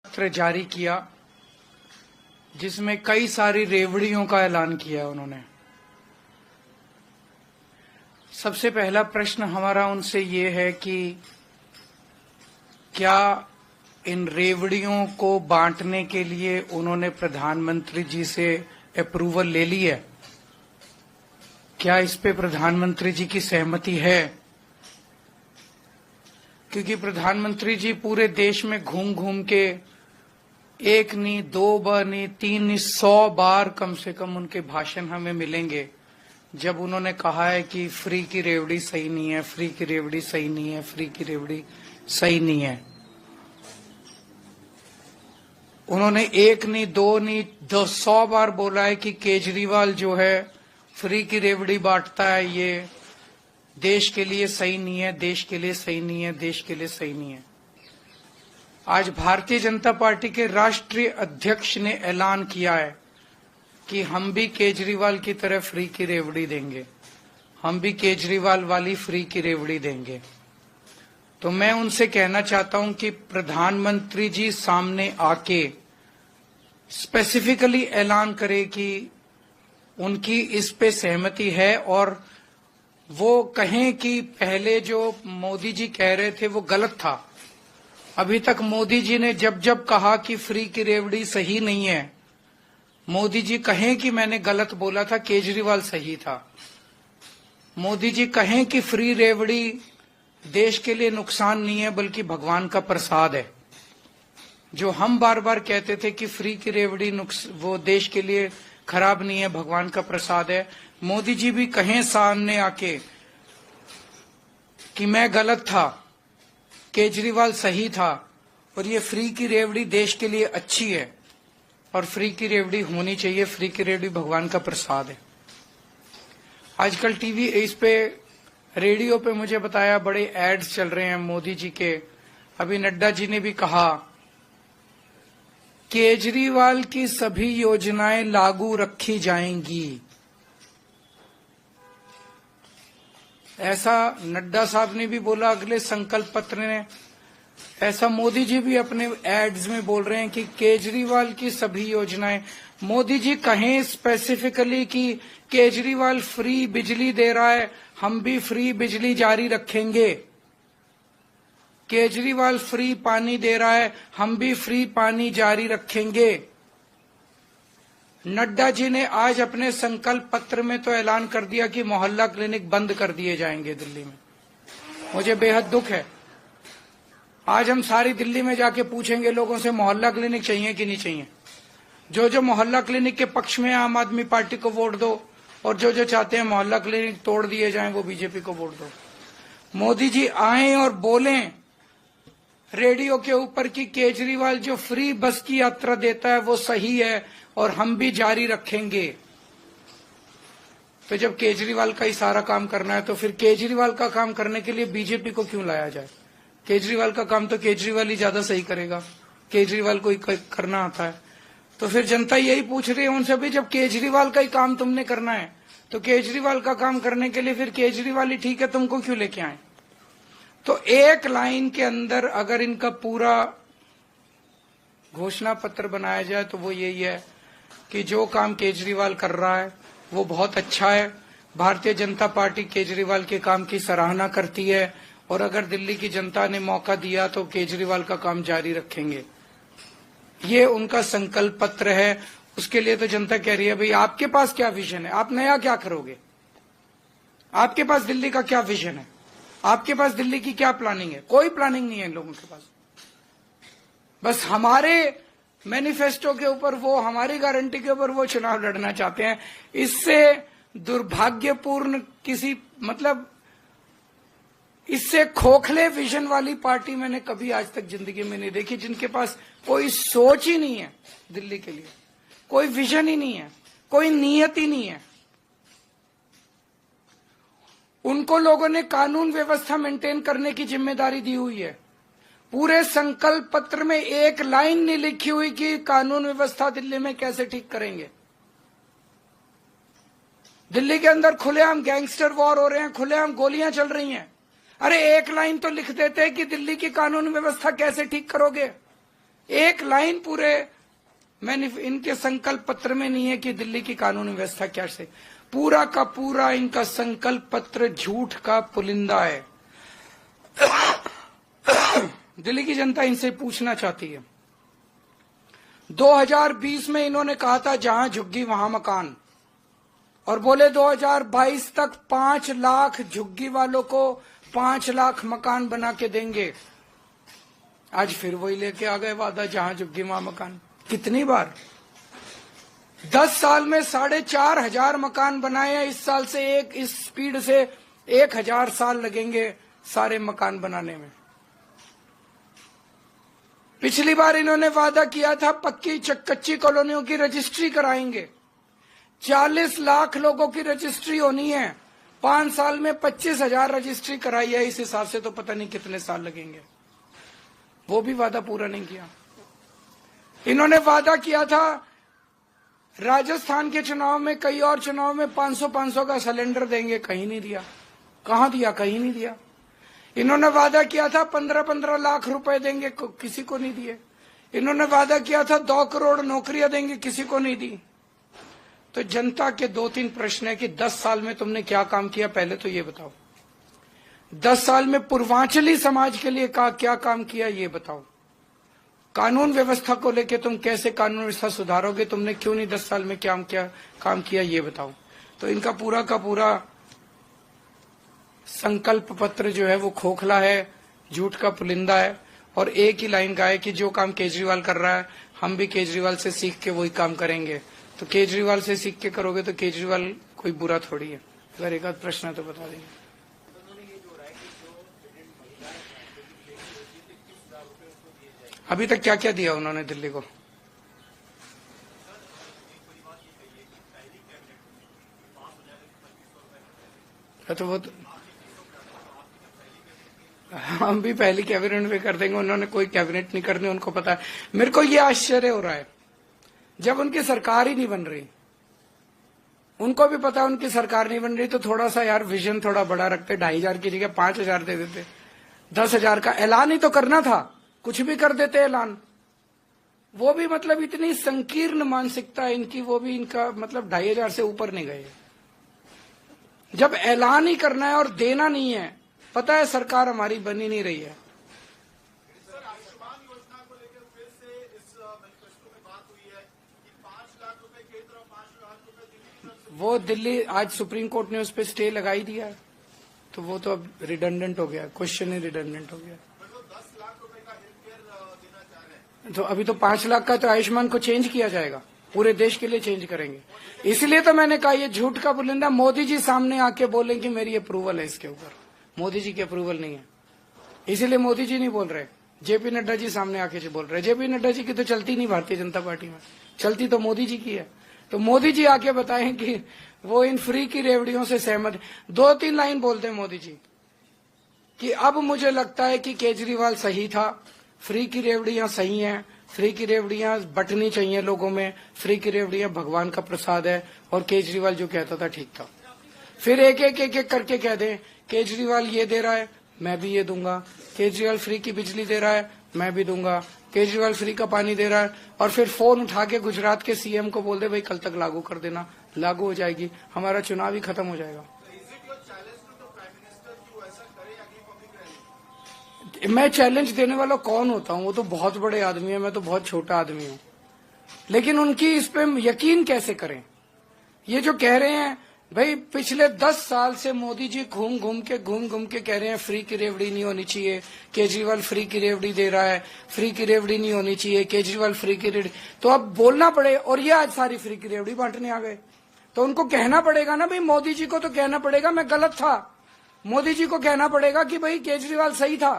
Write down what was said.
पत्र जारी किया जिसमें कई सारी रेवड़ियों का ऐलान किया उन्होंने। सबसे पहला प्रश्न हमारा उनसे ये है कि क्या इन रेवड़ियों को बांटने के लिए उन्होंने प्रधानमंत्री जी से अप्रूवल ले ली है? क्या इस पे प्रधानमंत्री जी की सहमति है? क्योंकि प्रधानमंत्री जी पूरे देश में घूम घूम के एक नहीं, दो बार नहीं, तीन नहीं, 100 बार कम से कम उनके भाषण हमें मिलेंगे जब उन्होंने कहा है कि फ्री की रेवड़ी सही नहीं है, फ्री की रेवड़ी सही नहीं है, फ्री की रेवड़ी सही नहीं है। उन्होंने एक नहीं, दो नहीं, 100 बार बोला है कि केजरीवाल जो है फ्री की रेवड़ी बांटता है, ये देश के लिए सही नहीं है, देश के लिए सही नहीं है, देश के लिए सही नहीं है। आज भारतीय जनता पार्टी के राष्ट्रीय अध्यक्ष ने ऐलान किया है कि हम भी केजरीवाल की तरह फ्री की रेवड़ी देंगे, हम भी केजरीवाल वाली फ्री की रेवड़ी देंगे। तो मैं उनसे कहना चाहता हूं कि प्रधानमंत्री जी सामने आके स्पेसिफिकली ऐलान करे कि उनकी इस पे सहमति है और वो कहें कि पहले जो मोदी जी कह रहे थे वो गलत था। अभी तक मोदी जी ने जब जब कहा कि फ्री की रेवड़ी सही नहीं है, मोदी जी कहें कि मैंने गलत बोला था, केजरीवाल सही था। मोदी जी कहें कि फ्री रेवड़ी देश के लिए नुकसान नहीं है बल्कि भगवान का प्रसाद है। जो हम बार बार कहते थे कि फ्री की रेवड़ी वो देश के लिए खराब नहीं है, भगवान का प्रसाद है, मोदी जी भी कहें सामने आके कि मैं गलत था, केजरीवाल सही था और ये फ्री की रेवड़ी देश के लिए अच्छी है और फ्री की रेवड़ी होनी चाहिए, फ्री की रेवड़ी भगवान का प्रसाद है। आजकल टीवी इस पे रेडियो पे मुझे बताया बड़े एड्स चल रहे हैं मोदी जी के। अभी नड्डा जी ने भी कहा केजरीवाल की सभी योजनाएं लागू रखी जाएंगी। ऐसा नड्डा साहब ने भी बोला अगले संकल्प पत्र ने, ऐसा मोदी जी भी अपने एड्स में बोल रहे हैं कि केजरीवाल की सभी योजनाएं। मोदी जी कहें स्पेसिफिकली कि केजरीवाल फ्री बिजली दे रहा है, हम भी फ्री बिजली जारी रखेंगे। केजरीवाल फ्री पानी दे रहा है, हम भी फ्री पानी जारी रखेंगे। नड्डा जी ने आज अपने संकल्प पत्र में तो ऐलान कर दिया कि मोहल्ला क्लिनिक बंद कर दिए जाएंगे दिल्ली में। मुझे बेहद दुख है। आज हम सारी दिल्ली में जाके पूछेंगे लोगों से मोहल्ला क्लिनिक चाहिए कि नहीं चाहिए। जो जो मोहल्ला क्लिनिक के पक्ष में आम आदमी पार्टी को वोट दो और जो जो चाहते हैं मोहल्ला क्लिनिक तोड़ दिए जाएं वो बीजेपी को वोट दो। मोदी जी आए और बोलें रेडियो के ऊपर कि केजरीवाल जो फ्री बस की यात्रा देता है वो सही है और हम भी जारी रखेंगे। तो जब केजरीवाल का ही सारा काम करना है तो फिर केजरीवाल का काम करने के लिए बीजेपी को क्यों लाया जाए? केजरीवाल का काम तो केजरीवाल ही ज्यादा सही करेगा, केजरीवाल को ही करना आता है। तो फिर जनता यही पूछ रही है उनसे भी, जब केजरीवाल का ही काम तुमने करना है तो केजरीवाल का काम करने के लिए फिर केजरीवाल ही ठीक है, तुमको क्यों लेके आए? तो एक लाइन के अंदर अगर इनका पूरा घोषणा पत्र बनाया जाए तो वो यही है कि जो काम केजरीवाल कर रहा है वो बहुत अच्छा है। भारतीय जनता पार्टी केजरीवाल के काम की सराहना करती है और अगर दिल्ली की जनता ने मौका दिया तो केजरीवाल का काम जारी रखेंगे। ये उनका संकल्प पत्र है। उसके लिए तो जनता कह रही है भाई आपके पास क्या विजन है, आप नया क्या करोगे? आपके पास दिल्ली का क्या विजन है? आपके पास दिल्ली की क्या प्लानिंग है? कोई प्लानिंग नहीं है इन लोगों के पास। बस हमारे मैनिफेस्टो के ऊपर वो, हमारी गारंटी के ऊपर वो चुनाव लड़ना चाहते हैं। इससे दुर्भाग्यपूर्ण इससे खोखले विजन वाली पार्टी मैंने कभी आज तक जिंदगी में नहीं देखी, जिनके पास कोई सोच ही नहीं है दिल्ली के लिए, कोई विजन ही नहीं है, कोई नीयत ही नहीं है। उनको लोगों ने कानून व्यवस्था मेंटेन करने की जिम्मेदारी दी हुई है। पूरे संकल्प पत्र में एक लाइन नहीं लिखी हुई कि कानून व्यवस्था दिल्ली में कैसे ठीक करेंगे। दिल्ली के अंदर खुलेआम गैंगस्टर वॉर हो रहे हैं, खुलेआम गोलियां चल रही हैं। अरे एक लाइन तो लिख देते कि दिल्ली की कानून व्यवस्था कैसे ठीक करोगे। एक लाइन पूरे इनके संकल्प पत्र में नहीं है कि दिल्ली की कानून व्यवस्था कैसे। पूरा का पूरा इनका संकल्प पत्र झूठ का पुलिंदा है। दिल्ली की जनता इनसे पूछना चाहती है, 2020 में इन्होंने कहा था जहां झुग्गी वहां मकान, और बोले 2022 तक 5 लाख झुग्गी वालों को 5 लाख मकान बना के देंगे। आज फिर वही लेके आ गए वादा, जहां झुग्गी वहां मकान। कितनी बार? 10 साल में 4,500 मकान बनाए हैं। इस साल से इस स्पीड से 1,000 साल लगेंगे सारे मकान बनाने में। पिछली बार इन्होंने वादा किया था पक्की कच्ची कॉलोनियों की रजिस्ट्री कराएंगे। 40 लाख लोगों की रजिस्ट्री होनी है। 5 साल में 25,000 रजिस्ट्री कराई है। इस हिसाब से तो पता नहीं कितने साल लगेंगे। वो भी वादा पूरा नहीं किया। इन्होंने वादा किया था राजस्थान के चुनाव में, कई और चुनाव में 500 का सिलेंडर देंगे, कहीं नहीं दिया। कहां दिया? कहीं नहीं दिया। इन्होंने वादा किया था 15 लाख रुपए देंगे, किसी को नहीं दिए। इन्होंने वादा किया था 2 करोड़ नौकरियां देंगे, किसी को नहीं दी। तो जनता के 2-3 प्रश्न है कि 10 साल में तुमने क्या काम किया, पहले तो ये बताओ। 10 साल में पूर्वांचली समाज के लिए क्या काम किया, ये बताओ। कानून व्यवस्था को लेकर तुम कैसे कानून व्यवस्था सुधारोगे, तुमने क्यों नहीं 10 साल में क्या काम किया, ये बताओ। तो इनका पूरा का पूरा संकल्प पत्र जो है वो खोखला है, झूठ का पुलिंदा है, और एक ही लाइन का है कि जो काम केजरीवाल कर रहा है हम भी केजरीवाल से सीख के वही काम करेंगे। तो केजरीवाल से सीख के करोगे तो केजरीवाल कोई बुरा थोड़ी है। अगर एक आध प्रश्न है तो बता देंगे। अभी तक क्या क्या दिया उन्होंने दिल्ली को? तो वो हम भी पहली कैबिनेट में कर देंगे। उन्होंने कोई कैबिनेट नहीं करनी, उनको पता है। मेरे को ये आश्चर्य हो रहा है जब उनकी सरकार ही नहीं बन रही, उनको भी पता है उनकी सरकार नहीं बन रही, तो थोड़ा सा यार विजन थोड़ा बड़ा रखते। 2,500 की जगह 5,000 दे देते। 10,000 का ऐलान ही तो करना था, कुछ भी कर देते ऐलान। वो भी मतलब इतनी संकीर्ण मानसिकता इनकी, वो भी इनका मतलब 2,500 से ऊपर नहीं गए। जब ऐलान ही करना है और देना नहीं है, पता है सरकार हमारी बनी नहीं रही है। सर, आयुष्मान योजना को लेकर फिर से इस मैनिफेस्टो में बात हुई है कि 5 लाख रुपए की तरफ 5 लाख रुपए दिल्ली की तरफ से। वो दिल्ली आज सुप्रीम कोर्ट ने उस पर स्टे लगाई दिया, तो वो तो अब रिडंडेंट हो गया, क्वेश्चन ही रिडंडेंट हो गया। 10 लाख रुपए का हेल्थ केयर देना चाह रहे हैं। तो अभी तो 5 लाख का तो आयुष्मान को चेंज किया जाएगा, पूरे देश के लिए चेंज करेंगे। इसलिए तो मैंने कहा ये झूठ का पुलिंदा। मोदी जी सामने आके बोले कि मेरी अप्रूवल है इसके ऊपर, मोदी जी की अप्रूवल नहीं है, इसीलिए मोदी जी नहीं बोल रहे। जेपी नड्डा जी सामने आके जी बोल रहे। जेपी नड्डा जी की तो चलती नहीं भारतीय जनता पार्टी में, चलती तो मोदी जी की है। तो मोदी जी आके बताएं कि वो इन फ्री की रेवड़ियों से सहमत है। 2-3 लाइन बोलते हैं मोदी जी कि अब मुझे लगता है कि केजरीवाल सही था, फ्री की रेवड़ियां सही हैं, फ्री की रेवड़ियां बंटनी चाहिए लोगों में, फ्री की रेवड़ियां भगवान का प्रसाद है, और केजरीवाल जो कहता था ठीक था। फिर एक एक करके कह दें केजरीवाल ये दे रहा है मैं भी ये दूंगा, केजरीवाल फ्री की बिजली दे रहा है मैं भी दूंगा, केजरीवाल फ्री का पानी दे रहा है, और फिर फोन उठा के गुजरात के सीएम को बोल दे भाई कल तक लागू कर देना, लागू हो जाएगी, हमारा चुनाव ही खत्म हो जाएगा। मैं चैलेंज देने वाला कौन होता हूँ? वो तो बहुत बड़े आदमी है, मैं तो बहुत छोटा आदमी हूँ। लेकिन उनकी इस पे यकीन कैसे करें? ये जो कह रहे हैं भाई पिछले 10 साल से मोदी जी घूम घूम के कह रहे हैं फ्री की रेवड़ी नहीं होनी चाहिए, केजरीवाल फ्री की रेवड़ी दे रहा है, फ्री की रेवड़ी नहीं होनी चाहिए, केजरीवाल फ्री की रेवड़ी। तो अब बोलना पड़े, और ये आज सारी फ्री की रेवड़ी बांटने आ गए। तो उनको कहना पड़ेगा ना भाई, मोदी जी को तो कहना पड़ेगा मैं गलत था, मोदी जी को कहना पड़ेगा कि भाई केजरीवाल सही था।